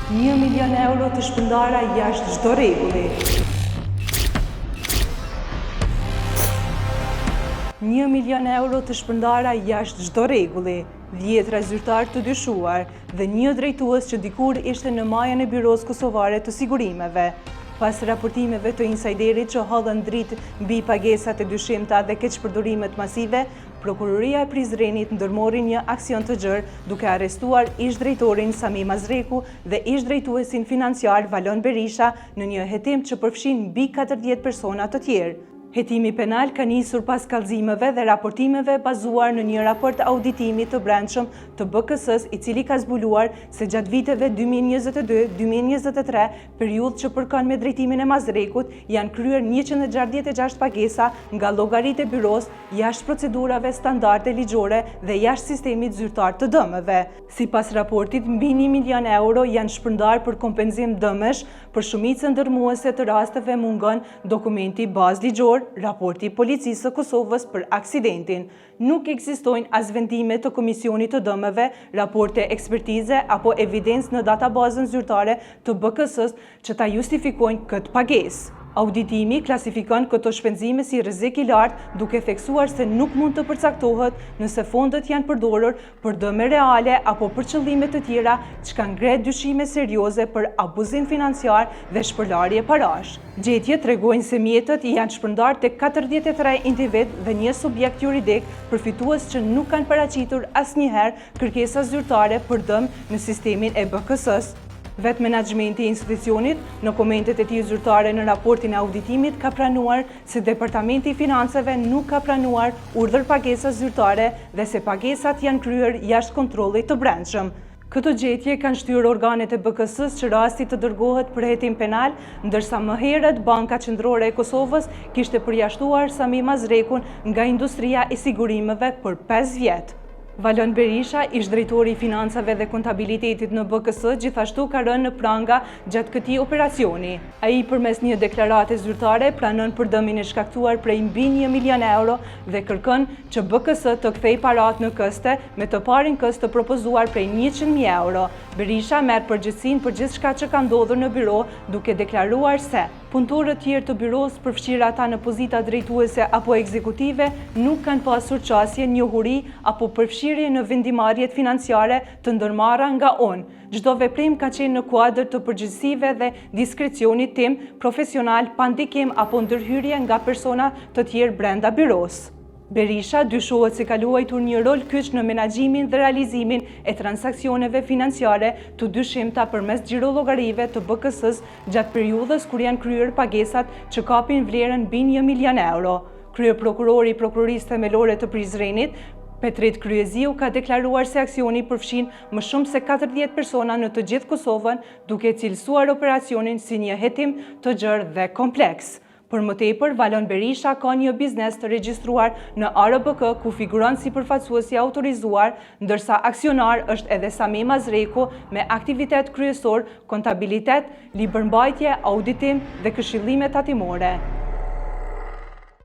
1 milion euro të shpërndara jashtë çdo rregulli. 1 milion euro të shpërndara jashtë çdo rregulli, 10 zyrtar të dyshuar dhe një drejtues që dikur ishte në majën e Byros Kosovare të Sigurimeve. Pas raportimeve të insajderit që hallën dritë mbi pagesat e dyshimta dhe keqpërdorimet masive, Prokuroria e Prizrenit ndërmori një aksion të gjerë duke arrestuar ish-drejtorin Sami Mazreku dhe ish-drejtuesin financiar Valon Berisha në një hetim që përfshin mbi 40 persona të tjerë. Hetimi penal ka nisur pas kallëzimeve dhe raportimeve bazuar në një raport auditimi të brendshëm të BKS-s i cili ka zbuluar se gjatë viteve 2022-2023, periudhë që përkon me drejtimin e Mazrekut, janë kryer 166 pagesa nga llogaritë e byros jashtë procedurave standarde ligjore dhe jashtë sistemit zyrtar të dëmeve. Sipas raportit, mbi 1 milion euro janë shpërndar për kompenzim dëmesh, për shumicën ndërmuese të rasteve mungon dokumenti bazë ligjor, raporti Policisë së Kosovës për aksidentin. Nuk ekzistojnë as vendime të Komisionit të dëmeve, raporte ekspertize apo evidencë në databazën zyrtare të BKS-s që ta justifikojnë këtë pagesë. Auditimi klasifikon këto shpenzime si rrezik i lartë, duke theksuar se nuk mund të përcaktohet nëse fondet janë përdorur për dëme reale apo për qëllime të tjera që kanë ngrenë dyshime serioze për abuzim financiar dhe shpërlarje parash. Gjetjet tregojnë se mjetët janë shpërndar tek 43 individ dhe një subjekt juridik, përfitues që nuk kanë paraqitur asnjëherë kërkesa zyrtare për dëm në sistemin e BKS-s. Vetë menaxhmenti i institucionit, në komentet e tij zyrtare në raportin e auditimit, ka pranuar se Departamenti i Financave nuk ka pranuar urdhër pagesa zyrtare dhe se pagesat janë kryer jashtë kontrollit të brendshëm. Këto gjetje kanë shtyrë organet e BKS-s që rasti të dërgohet për hetim penal, ndërsa më herët Banka Qendrore e Kosovës kishte përjashtuar Sami Mazrekun nga industria e sigurimeve për 5 vjet. Valon Berisha, ish-drejtori i financave dhe kontabilitetit në BKS, gjithashtu ka rënë në pranga gjatë këtij operacioni. Ai përmes një deklarate zyrtare pranon për dëmin e shkaktuar prej mbi 1 milion euro dhe kërkon që BKS të kthejë parat në këste me të parin këst të propozuar prej 100.000 euro. Berisha merr përgjegjësinë për gjithçka që ka ndodhur në byro, duke deklaruar se punëtorët tjerë të byros, përfshirë ata në pozita drejtuese apo ekzekutive, nuk kanë pasur qasje, njohuri apo përfshirje në vendimarrjet financiare të ndërmarra nga unë. Çdo veprim ka qenë në kuadër të përgjegjësive dhe diskrecionit tim profesional, pa ndikim apo ndërhyrje nga persona të tjerë brenda byros. Berisha dyshohet se ka luajtur një rol kyç në menaxhimin dhe realizimin e transaksioneve financiare të dyshimta përmes xhirolloggarive të BKS-s gjatë periudhës kur janë kryer pagesat që kapin vlerën mbi 1 milion euro. Kryeprokurori i Prokurorisë Themelore të Prizrenit, Petrit Kryeziu, ka deklaruar se aksioni përfshin më shumë se 40 persona në të gjithë Kosovën, duke cilësuar operacionin si një hetim të gjerë dhe kompleks. Për më tepër, Valon Berisha ka një biznes të regjistruar në ARBK ku figuron si përfaqësuesi autorizuar, ndërsa aksionar është edhe Sami Mazreku me aktivitet kryesor, kontabilitet, libërmbajtje, auditim dhe këshillime tatimore.